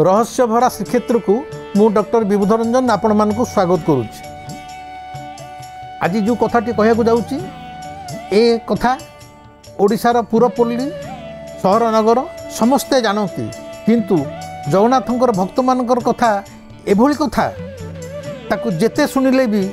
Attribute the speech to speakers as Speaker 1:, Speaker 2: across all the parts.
Speaker 1: रहस्य भरा श्रीक्षेत्र को मु डॉक्टर विबुध रंजन आपण मानक स्वागत करुच्ची। आज जो कथाटी कहूँ जाऊँगी ए कथा ओडिशार पुरपल्ली सहर नगर समस्ते जानती, किंतु जगन्नाथंकर भक्त मानकर कथा एभली कथा ताकू जेते शुणिले भी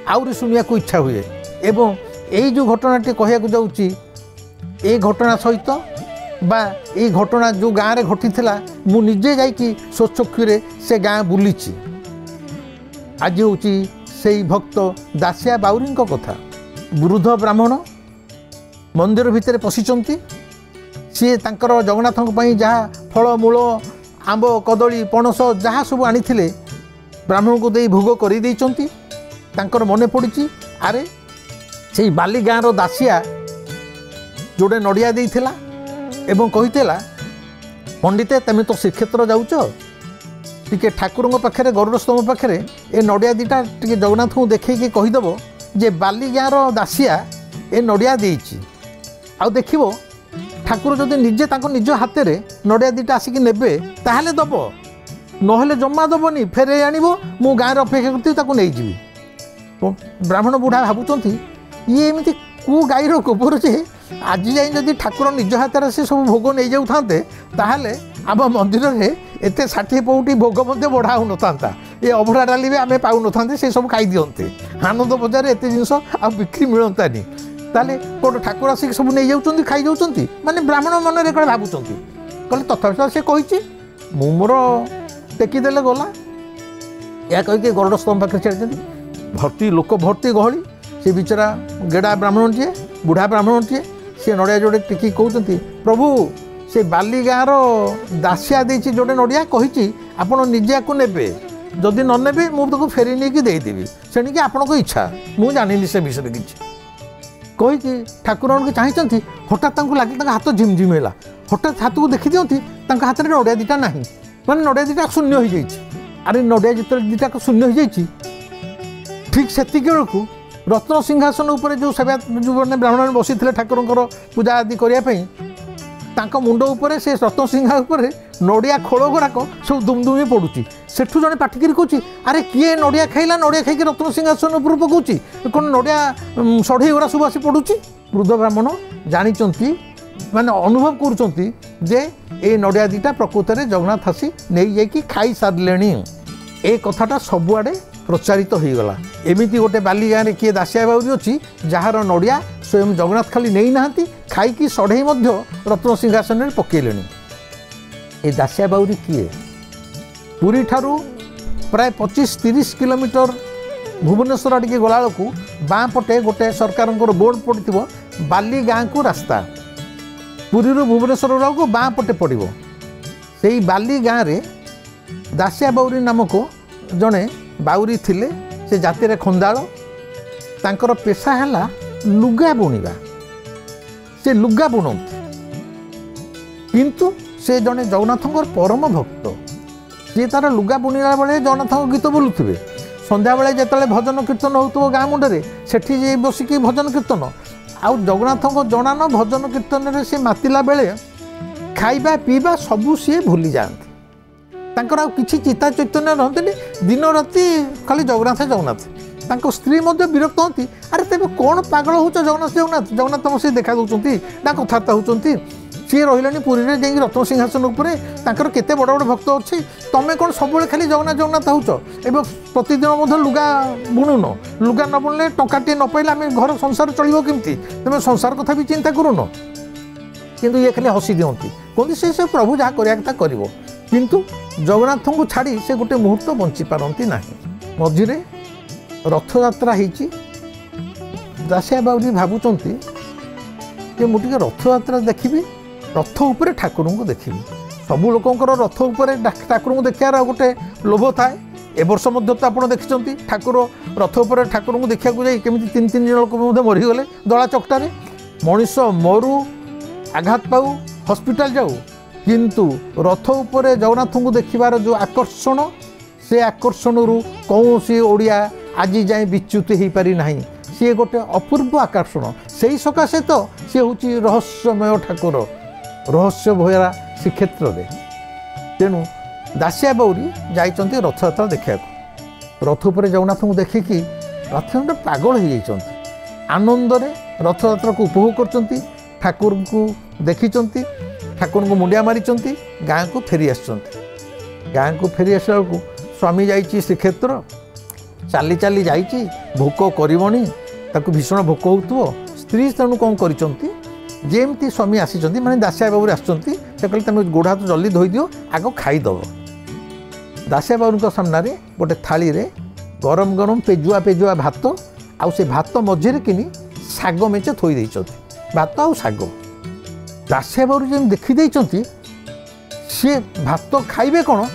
Speaker 1: आउरी शुणिया को इच्छा हुए। एवं यही जो घटनाटी कहूँ जाऊँगी ए घटना सहित बा ये घटना जो गाँव में घटी थी मु निजे जाकि स्वचक्षुरे से गाँ बुली। आज हूँ से भक्त दासिया बाउरी कथा। वृद्ध ब्राह्मण मंदिर भितर पशिचंती, सी तांकर जगन्नाथों जहाँ फल मूल आंब कदली पणस जहाँ सब आनी ब्राह्मण को दे भोग कर देइचंती। तांकर मने पड़ी आरे से बाली गाँव दासिया जोड़े नड़िया देइथिला एवं कहीला पंडिते तमें तो श्रीक्षेत्र जाऊच टिके ठाकुर पाखे गरुड़ स्तंभ पाखे ए नड़िया दीटा टिके जगन्नाथ को देखिए कहीदेव जे बाली गाँव दासिया ए नड़िया देइछि। आउ देखिबो ठाकुर जदि निजे ताको निज हाथ में नड़िया दीटा आसिक नेबे ताहले दब, नहेले जमा दबनी फेरे आनिबो मु गाँव अपेक्षा करती ताको नहीं जीवी। ब्राह्मण बुढ़ा भावुंट ये एमती कु गाईर गोबर जे आज जाए जदि ठाकुर निज हाथ से सब भोग नहीं जाऊ थांते ताहले आम मंदिर में एत 60 पौटी भोग बढ़ा हो ना, ये अभड़ा डाली भी आम पाऊन था से सब खाई दिखते आनंद बजार एत जिनस आ बिक्री मिलतानी ताले कौन ठाकुर आसिक सब नहीं जाऊँ खाई जाऊँ माने ब्राह्मण मन में कौन भावुंट कहले तथा से कही मु मोर टेकीदेले गला या कहीकि गरुड़ स्तंभ पाखे छाड़ी भर्ती लोक भर्ती गहली से बिचरा गेड़ा ब्राह्मण टे बुढ़ा ब्राह्मण टे से नड़िया जोड़े टिकी कहते प्रभु से बाली गाँव दासिया देती जोड़े नड़िया कही आपड़ निजे को नेबे जदि न नेबे मुझे फेरी नहीं देदेवी सेणिकी आपण को इच्छा मु जानी से विषय किसी कही ठाकुर के चाहती हठात लगे हाथ झिमझिमेला हठात हाथ को देखी दिखती हाथ में नड़िया दीटा ना माने नड़िया दीटा शून्य हो जाए। अरे नड़िया जिते दीटा शून्य हो जाए ठीक से बेलू रत्न सिंहासन उपर जो सेवा जो मैंने ब्राह्मण बसी ठाकुर पूजा आदि करने मुंड उपर से रत्न सिंहा उपर नड़िया खोल गुड़ाक सब दुमदुमी पड़ुची। सेठू जड़े पाटिकी कहूँ अरे किए नड़िया खाइला नड़िया खाई रत्न सिंहासन उपर पकाउची कौन नड़िया सढ़ई गुड़ा सब आसी पड़ुची। वृद्ध ब्राह्मण जानी माने अनुभव करुँचे जे ए नड़िया दीटा प्रकृत में जगन्नाथ आसी नहीं जाकि खाई सारे ए कथाटा सबुआड़े प्रचारित हो गला। एमती गोटे बाली गाँव में किए दासिया बाउरी अच्छी जार नड़िया स्वयं जगन्नाथ खाली नहीं नाहांती खाई सढ़ई रत्न सिंहासन में पकेले। ए दासिया बाउरी किए पुरी ठारू प्राय 25-30 किलोमीटर भुवनेश्वर आड़े गला बेलू बाँ पटे गोटे सरकार बोर्ड पड़ो बाली गाँव को रास्ता पुरी भुवनेश्वर को बाँ पटे पड़ो से बाली गाँव में दासिया बाउरी नामक जड़े बाउरी थिले से जाति रे खंदाल तांकर पेशा है लुगा बुणवा से लुगा बुणती किंतु से जड़े जगन्नाथंकर परम भक्त सी तार लुगा बुणला बेले जगन्नाथ गीत बोलुवे संध्या बेले जिते भजन कीर्तन हो गाँ मुंडे से बसिक भजन कीर्तन आउ जगन्नाथ जनान भजन कीर्तन से मातिला बेले खाइबा पीवा सबू सी भूली जाती तांकर आ किसी चिता चैतन्य रहते दिन राति खाली जगन्नाथ जगन्नाथ तांको स्त्री मध्य विरक्त होती अरे तेज कौन पागल हो जगन्नाथ जगन्नाथ जगन्नाथ बस देखा दूसरी ना कथबार्ता होती सी रही पुरी में जाकि रत्न सिंहासन उपर तांकर केते बड़ बड़ भक्त अच्छी तमें कौन सब खाली जगन्नाथ जगन्नाथ होच एवं प्रतिदिन लुगा बुणुन लुगा न बुणले टंकाटे न पाइले आम घर संसार चलो केमती तुम संसार कथा भी चिंता करून किंतु ये खाली हसी दिखती कहते से प्रभु जहाँ करिया कथा करिवो किंतु जगन्नाथ को छाड़ी से गोटे मुहूर्त बंची पारती ना। मझिरे रथ यात्रा होती दासिया बाउरी भावुंट मुझे रथ यात्रा देखी रथ उपर ठाकुर को देखी सबू लोकंर रथ उपर ठाकुर को देखार गोटे लोभ थाए ए वर्ष तो आप देखिं ठाकुर रथ उपर ठाकुर को देखा केमी 3-3 जन लोक मरीगले दला चकटारे मनीष मरु आघात पाऊ हस्पिटाल जाऊ किंतु रथ उपर जगन्नाथ को देखिबार जो आकर्षण से आकर्षण कौन सी ओडिया आज जाए विच्युत हो पारि ना सी गोटे अपूर्व आकर्षण से सकाशे तो सी हूँ रहस्यमय ठाकुर रहस्य भरा श्रीक्षेत्र में। तेणु दासिया बाउरी जाइंट रथयात्रा देखा रथ पर जगन्नाथ को देखिकी रथ पागल हो जाइंट आनंद रथयात्रा को उपभोग कर ठाकुर को देखी ठाकुर को मुंडिया मारी गाँ को फेरी गाँ को फेरी आसा बेलू स्वामी जाइए श्रीक्षेत्र चाली चाली जाइए भोक करबनी ताकू भीषण भोक हो स्त्री तेणु कौन करमती स्वामी आसी माने दासिया बाबू आसुँच कहते गोड़ हाथ जल्दी धोई दियो आग खाईदब। दासिया बाबू सामने गोटे थाली रे गरम गरम पेजुआ पेजुआ भात आउ से भात मझे किनी शाग मेचे थोई देइछथि भात आउ शाग। दासिया बाबू जब देखी सी भात खाइबे कौन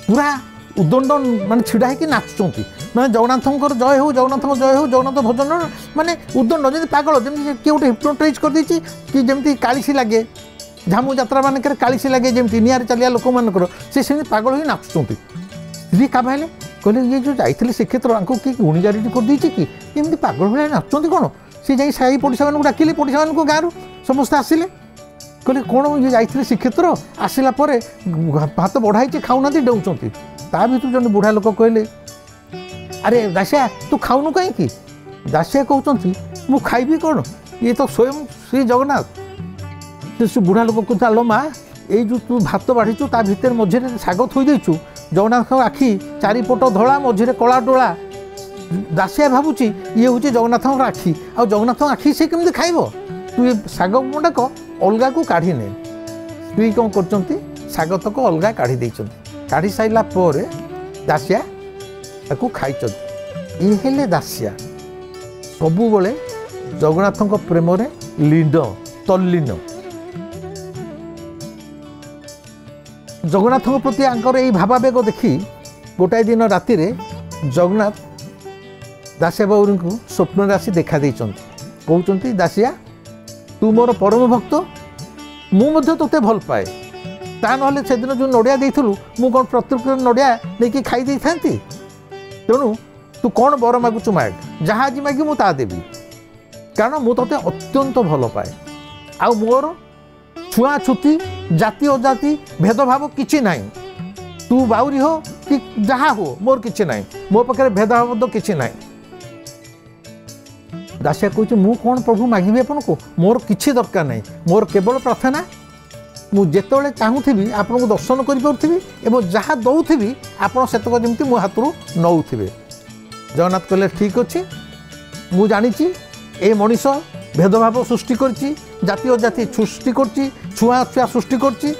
Speaker 1: पूरा उदंड मान छिड़ा होकर नाचुंट मैंने जगन्नाथ जय हो जगन्नाथ जय हो जगन्नाथ भजन माने उदंड जमी पागल जमी किए गोटे हिप्नोटाइज कर देछि कि जमी कालिसी लगे झामू यात्रा मानक कालिसी लगे जमी निआर चलिया लोक मानकर से पागल हो नाचुंट। स्त्री का भाई कहले ये जो जाइए श्रीक्षेत्र कि गुणीगारी करदे कि एमती पागल भाई नाचुंट कौन सी जा साई पड़ोसा मानक डाकिले पड़ोसा मानक गाँव समस्ते आसिले कहले कौन ये जाइए श्रीक्षेत्र आसला भात बढ़ाई खाऊना डेउंट ता भर जन बुढ़ा लोक कहले अरे दासिया तू खाऊनु कहीं दासिया कहते मु खाइबी कौन ये तो स्वयं श्री जगन्नाथ से बुढ़ा लोक कहता लो माँ ये जो तू भात बाढ़ीचु ता भितर मझे शाग थोई देचु जगन्नाथ आखि चारिपट धला मझे कला डोला दासिया भावुची ये हूँ जगन्नाथ आखि आ जगन्नाथ आखि से केमती खाइब तू ये शाग गुंडाक अलगा को काढ़ी ने स्त्री कौन कर शाग तक अलगा काढ़ी देइछन काढ़ी साइला पर दासिया ताकू खाई ये हेले दासिया सबु बेले जगन्नाथ प्रेम रे लीन तल्लीन जगन्नाथ प्रति आंकर यही भावावेग देखी गोटाए दिन राति जगन्नाथ दासिया बाबू को स्वप्न आसी देखा कहते दासिया तू मोर परम भक्त मुझे तोते भल पाए ता ना से दिन जो नड़िया देलु मु कौन प्रत्येक नड़िया नहीं खाई दे था तेणु तू कौन बर मागुचु माग जहाँ आज मागी मुझे देवी कारण मु तोते अत्यंत भल पाए आ मोर छुआ छुती जाति अजाति भेदभाव किछि नाई तू बाउरी हो कि जहाँ हो मोर किछि नाई मो पाखे भेदभाव तो किछि नाई। दासिया कहूँ मु कौन प्रभु मागिबी आपन को मोर किछि दरकार नहीं मोर केवल प्रार्थना मु जेतबेले चाहूथी आपन को दर्शन कर पार्थी एवं जहाँ दौथी आपड़ सेतक जमी मो हाथ नौथे। जगन्नाथ कहले ठीक अच्छे मु जानी ए मनीष भेदभाव सृष्टि करछि जाति अजाति सृष्टि करछि छुआ छुआ सृष्टि करछि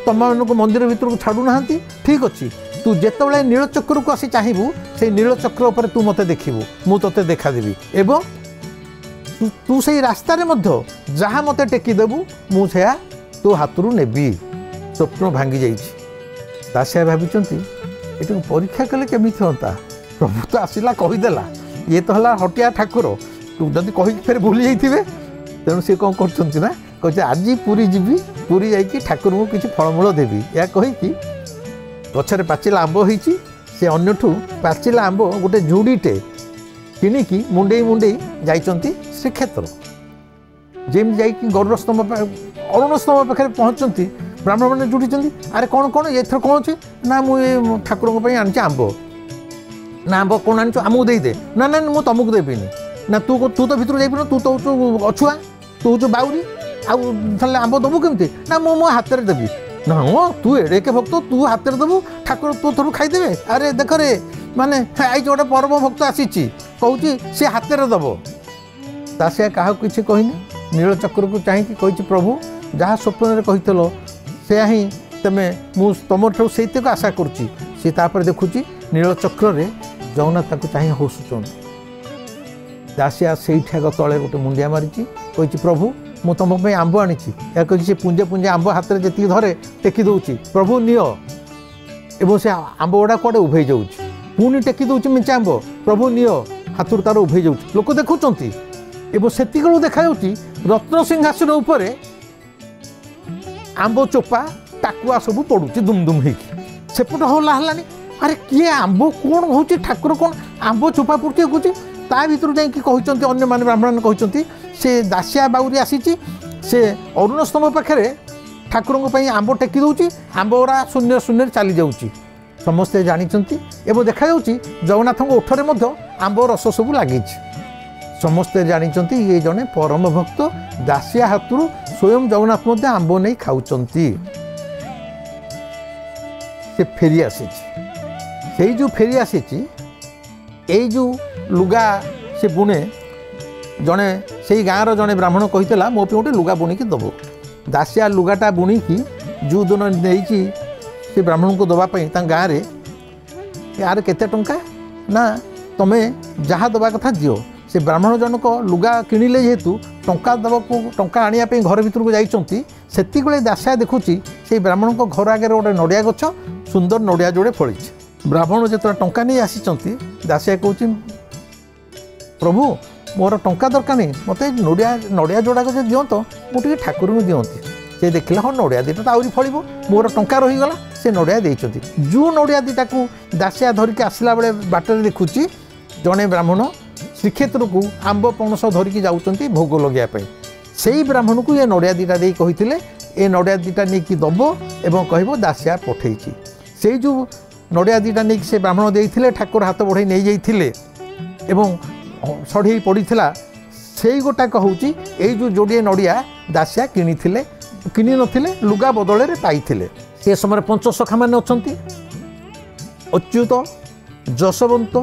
Speaker 1: तुम मानक मंदिर भीतर को छाड़ू ना ठीक अच्छे तू जेतबेले नीलचक्र को आसी चाहबू से नीलचक्र उपर तू मते देखिबू मु तोते देखादेवी एवं तू से रास्तार जहाँ मत टेकीदेबू मुझे तो हाथ नेबी स्वप्न भांगी जाइए। दासिया भावी ये परीक्षा कले केमी हाँ प्रभु तो आसला कहीदेला ये तो है हटिया ठाकुर तू जब कही फेर भूली जाइए तेणु सी कौन करना कहते आज पुरी जीवी पुरी जाकि ठाकुर को किसी फलमूल देवी या कहीकि गचर पाचिला आंब होती से अन्यठू पाचिला आंब गोटे जुड़ीटे किणिकी मुंडे मुंडे जाइंट श्रीक्षेत्र जमी जा गरुड़ स्तंभ अरुण स्तंभ पाखे पहुँचती ब्राह्मण मैंने जुटी अरे कौन कौन एथर कौन अच्छे ना मुझे ठाकुर आनी आंब ना आंब कौन आनी आमको देदे ना ना मुझे तुमको देविनी ना तू तू तो भितर जाइन तू तो अछुआ तू हूँ बाउरी आउ आंब दबू केमती ना मो मो हाथ में देवी ना हाँ तू एड़े के भक्त तू हाथ में देवु ठाकुर तू थोड़ा खाईदे अरे देख रे माने आई गोटे परम भक्त आसी कहूँ सी हाथ में दब। दासिया क्या किसी कहनी नीलचक्र को चाहिए कही प्रभु जहाँ स्वप्न कही से ही तेमे तुम से आशा करुच्ची सी देखुची नीलचक्र जगन्नाथ चाहिए हसुचन। दासिया से तले गोटे मुंडिया मारी कही प्रभु मु तुम आंब आनी या कही पुंजे पुंजे आंब हाथ में जी धरे टेकी दूची प्रभु नियो एवं से आंब गुड़ा कड़े उभे जाऊँ पुणी टेकी दूची मिंचे आंब प्रभु नियो हाथ तार उभे जाऊँ लोक देखुंट एवं से देखा रत्न सिंहासन उपर आंब चोपा टाकुआ सब पड़ुची दुमदुम होपट हल्ला हलानी अरे किए आंब कौन हूँ ठाकुर कौन आंब चोपा पड़ुची कହୁची ତା ଭିତରୁ ଯାଇକି କହିଛନ୍ତି ଅନ୍ୟମାନେ ବ୍ରାହ୍ମଣ କହିଛନ୍ତି ସେ ଦାସିଆ ବାଉରୀ ଆସିଛି, ସେ ଅରୁଣ ସ୍ତମ୍ଭ ପାଖରେ ଠାକୁରଙ୍କ ପାଇଁ ଆମ୍ବ ଟେକି ଦେଉଛି, ଆମ୍ବ ଗୁଡ଼ା ଶୂନ୍ୟ ଶୂନ୍ୟରେ ଚାଲି ଯାଉଛି। ସମସ୍ତେ ଜାଣିଛନ୍ତି ଏବଂ ଦେଖାଯାଉଛି ଜଗନ୍ନାଥଙ୍କ ଓଠରେ ମଧ୍ୟ ଆମ୍ବ ରସ ସବୁ ଲାଗିଛି। ସମସ୍ତେ ଜାଣିଛନ୍ତି ଇଏ ଜଣେ ପରମ ଭକ୍ତ, ଦାସିଆ ହାତରୁ ସ୍ୱୟଂ ଜଗନ୍ନାଥ ମଧ୍ୟ ଆମ୍ବ ନେଇ ଖାଉଛନ୍ତି। ସେ ଫେରି ଆସିଛି, ସେଇ ଯେଉଁ ଫେରି ଆସିଛି ଏଇ ଯେଉଁ ଲୁଗା ସେ ବୁଣେ, ଜଣେ ସେଇ ଗାଁର ଜଣେ ବ୍ରାହ୍ମଣ କହିଥିଲା ମୋ ପାଇଁ ଗୋଟେ ଲୁଗା ବୁଣିକି ଦେବ। ଦାସିଆ ଲୁଗାଟା ବୁଣିକି ଯେଉଁ ଦିନ ନେଇଛି ସେ ବ୍ରାହ୍ମଣଙ୍କୁ ଦେବା ପାଇଁ ତାଙ୍କ ଗାଁରେ, ୟାର କେତେ ଟଙ୍କା ନା ତମେ ଯାହା ଦେବା କଥା ଦିଅ। ସେ ବ୍ରାହ୍ମଣ ଜଣକ ଲୁଗା କିଣିଲେ ଯେହେତୁ ଟଙ୍କା ଦେବାକୁ, ଟଙ୍କା ଆଣିବା ପାଇଁ ଘର ଭିତରକୁ ଯାଇଛନ୍ତି, ସେତିକିବେଳେ ଦାସିଆ ଦେଖୁଛି ସେଇ ବ୍ରାହ୍ମଣଙ୍କ ଘର ଆଗରେ ଗୋଟେ ନଡ଼ିଆ ଗଛ, ସୁନ୍ଦର ନଡ଼ିଆ ଯୋଡ଼େ ଫଳିଛି। ବ୍ରାହ୍ମଣ ଯେତେବେଳେ ଟଙ୍କା ନେଇ ଆସିଛନ୍ତି, ଦାସିଆ କହୁଛି ପ୍ରଭୁ ମୋର ଟଙ୍କା ଦରକାର ନାହିଁ, ମୋତେ ନଡ଼ିଆ ଯୋଡ଼ାକ ଯଦି ଦିଅନ୍ତ ମୁଁ ଟିକେ ଠାକୁରଙ୍କୁ ଦିଅନ୍ତି। ସେ ଦେଖିଲା ହଁ ନଡ଼ିଆ ଦୁଇଟା ତ ଆହୁରି ଫଳିବ, ମୋର ଟଙ୍କା ରହିଗଲା। ସେ ନଡ଼ିଆ ଦେଇଛନ୍ତି। ଯେଉଁ ନଡ଼ିଆ ଦୁଇଟାକୁ ଦାସିଆ ଧରିକି ଆସିଲା ବେଳେ ବାଟରେ ଦେଖୁଛି ଜଣେ ବ୍ରାହ୍ମଣ ଶ୍ରୀକ୍ଷେତ୍ରକୁ ଆମ୍ବ ପଣସ ଧରିକି ଯାଉଛନ୍ତି ଭୋଗ ଲଗାଇବା ପାଇଁ। ସେଇ ବ୍ରାହ୍ମଣକୁ ଏ ନଡ଼ିଆ ଦୁଇଟା ଦେଇ କହିଥିଲେ ଏ ନଡ଼ିଆ ଦୁଇଟା ନେଇକି ଦେବ ଏବଂ କହିବ ଦାସିଆ ପଠେଇଛି। ସେଇ ଯେଉଁ ନଡ଼ିଆ ଦୁଇଟା ନେଇକି ସେ ବ୍ରାହ୍ମଣ ଦେଇଥିଲେ, ଠାକୁର ହାତ ବଢ଼େଇ ନେଇଯାଇଥିଲେ ଏବଂ ସଢ଼େଇ ପଡ଼ିଥିଲା, ସେଇ ଗୋଟାକ ହେଉଛି ଏଇ ଯେଉଁ ଯୋଡ଼ିଏ ନଡ଼ିଆ ଦାସିଆ କିଣି ନଥିଲେ, ଲୁଗା ବଦଳରେ ପାଇଥିଲେ। ସେ ସମୟରେ ପଞ୍ଚସଖାମାନେ ଅଛନ୍ତି, ଅଚ୍ୟୁତ, ଯଶବନ୍ତ,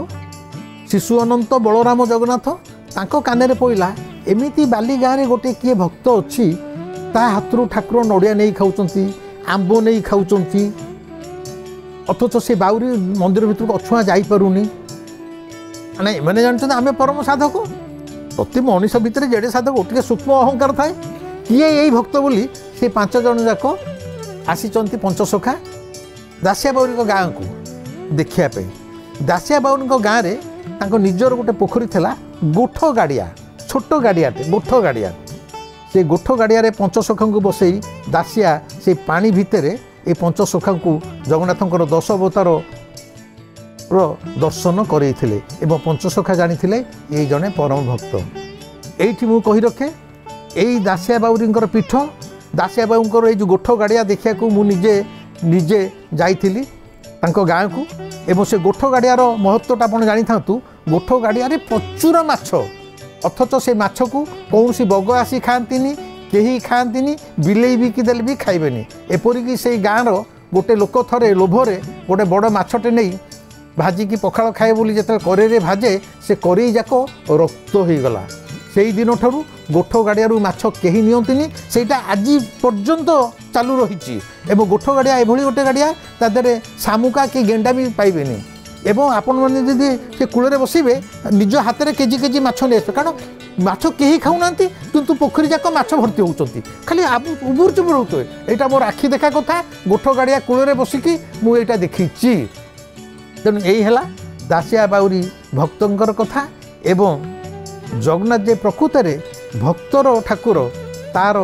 Speaker 1: ଶିଶୁ ଅନନ୍ତ, ବଳରାମ, ଜଗନ୍ନାଥ। ତାଙ୍କ କାନରେ ପଇଲା ଏମିତି ବାଲି ଗାଁରେ ଗୋଟିଏ କିଏ ଭକ୍ତ ଅଛି, ତା ହାତରୁ ଠାକୁର ନଡ଼ିଆ ନେଇ ଖାଉଛନ୍ତି, ଆମ୍ବ ନେଇ ଖାଉଛନ୍ତି, ଅଥଚ ସେ ବାଉରୀ ମନ୍ଦିର ଭିତରକୁ ଅଛୁଆଁ ଯାଇପାରୁନି। ମାନେ ଏମାନେ ଜାଣିଛନ୍ତି ଆମେ ପରମ ସାଧକ। ପ୍ରତି ମଣିଷ ଭିତରେ ଯେଡ଼େ ସାଧକ ଟିକେ ସୂକ୍ଷ୍ମ ଅହଙ୍କାର ଥାଏ। କିଏ ଏଇ ଭକ୍ତ ବୋଲି ସେ 5 ଜଣ ଯାକ ଆସିଛନ୍ତି ପଞ୍ଚସଖା ଦାସିଆ ବାଉରୀଙ୍କ ଗାଁକୁ ଦେଖିବା ପାଇଁ। ଦାସିଆ ବାଉରୀଙ୍କ ଗାଁରେ ତାଙ୍କ ନିଜର ଗୋଟେ ପୋଖରୀ ଥିଲା, ଗୋଠ ଗାଡ଼ିଆ, ଛୋଟ ଗାଡ଼ିଆଟେ, ଗୋଠ ଗାଡ଼ିଆ। ସେ ଗୋଠ ଗାଡ଼ିଆରେ ପଞ୍ଚସଖାଙ୍କୁ ବସେଇ ଦାସିଆ ସେ ପାଣି ଭିତରେ ଏ ପଞ୍ଚସଖାଙ୍କୁ ଜଗନ୍ନାଥଙ୍କର 10 ଅବତାରର ଦର୍ଶନ କରେଇଥିଲେ ଏବଂ ପଞ୍ଚସଖା ଜାଣିଥିଲେ ଏଇ ଜଣେ ପରମ ଭକ୍ତ। ଏଇଠି ମୁଁ କହି ରଖେ, ଏଇ ଦାସିଆ ବାଉରୀଙ୍କର ପୀଠ, ଦାସିଆ ବାବୁଙ୍କର ଏଇ ଯେଉଁ ଗୋଠ ଗାଡ଼ିଆ ଦେଖିବାକୁ ମୁଁ ନିଜେ ଯାଇଥିଲି ତାଙ୍କ ଗାଁକୁ ଏବଂ ସେ ଗୋଠ ଗାଡ଼ିଆର ମହତ୍ତ୍ୱଟା ଆପଣ ଜାଣିଥାନ୍ତୁ। ଗୋଠ ଗାଡ଼ିଆରେ ପ୍ରଚୁର ମାଛ, ଅଥଚ ସେ ମାଛକୁ କୌଣସି ବଗ ଆସି ଖାଆନ୍ତିନି, କେହି ଖାଆନ୍ତିନି, ବିଲେଇ ବିକି ଦେଲେ ବି ଖାଇବେନି। ଏପରିକି ସେଇ ଗାଁର ଗୋଟେ ଲୋକ ଥରେ ଲୋଭରେ ଗୋଟେ ବଡ଼ ମାଛଟେ ନେଇ ଭାଜିକି ପଖାଳ ଖାଏ ବୋଲି ଯେତେବେଳେ କରେଇରେ ଭାଜେ, ସେ କରେଇ ଯାକ ରକ୍ତ ହୋଇଗଲା। ସେଇ ଦିନଠାରୁ ଗୋଠ ଗାଡ଼ିଆରୁ ମାଛ କେହି ନିଅନ୍ତିନି, ସେଇଟା ଆଜି ପର୍ଯ୍ୟନ୍ତ ଚାଲୁ ରହିଛି। ଏବଂ ଗୋଠ ଗାଡ଼ିଆ ଏଭଳି ଗୋଟେ ଗାଡ଼ିଆ, ତା ଦେହରେ ଶାମୁକା କି ଗେଣ୍ଡା ବି ପାଇବେନି। ଏବଂ ଆପଣମାନେ ଯଦି ସେ କୂଳରେ ବସିବେ ନିଜ ହାତରେ କେଜି କେଜି ମାଛ ନେଇ ଆସିବେ, କାରଣ ମାଛ କେହି ଖାଉନାହାନ୍ତି କିନ୍ତୁ ପୋଖରୀ ଯାକ ମାଛ ଭର୍ତ୍ତି ହେଉଛନ୍ତି, ଖାଲି ଉବୁର ଚୁବୁର ହେଉଥିବେ। ଏଇଟା ମୋର ଆଖି ଦେଖା କଥା, ଗୋଠ ଗାଡ଼ିଆ କୂଳରେ ବସିକି ମୁଁ ଏଇଟା ଦେଖିଛି। ତେଣୁ ଏଇ ହେଲା ଦାସିଆ ବାଉରୀ ଭକ୍ତଙ୍କର କଥା। ଏବଂ ଜଗନ୍ନାଥ ଯେ ପ୍ରକୃତରେ ଭକ୍ତର ଠାକୁର, ତାର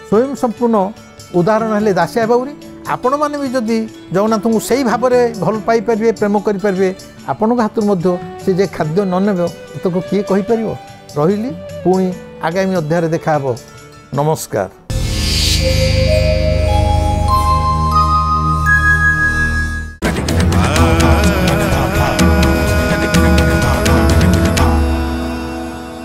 Speaker 1: ସ୍ୱୟଂ ସମ୍ପୂର୍ଣ୍ଣ ଉଦାହରଣ ହେଲେ ଦାସିଆ ବାଉରୀ। ଆପଣମାନେ ବି ଯଦି ଜଗନ୍ନାଥଙ୍କୁ ସେଇ ଭାବରେ ଭଲ ପାଇପାରିବେ, ପ୍ରେମ କରିପାରିବେ, ଆପଣଙ୍କ ହାତରୁ ମଧ୍ୟ ସେ ଯେ ଖାଦ୍ୟ ନ ନେବ ଏତକୁ କିଏ କହିପାରିବ। ରହିଲି, ପୁଣି ଆଗାମୀ ଅଧ୍ୟାୟରେ ଦେଖା ହେବ। ନମସ୍କାର।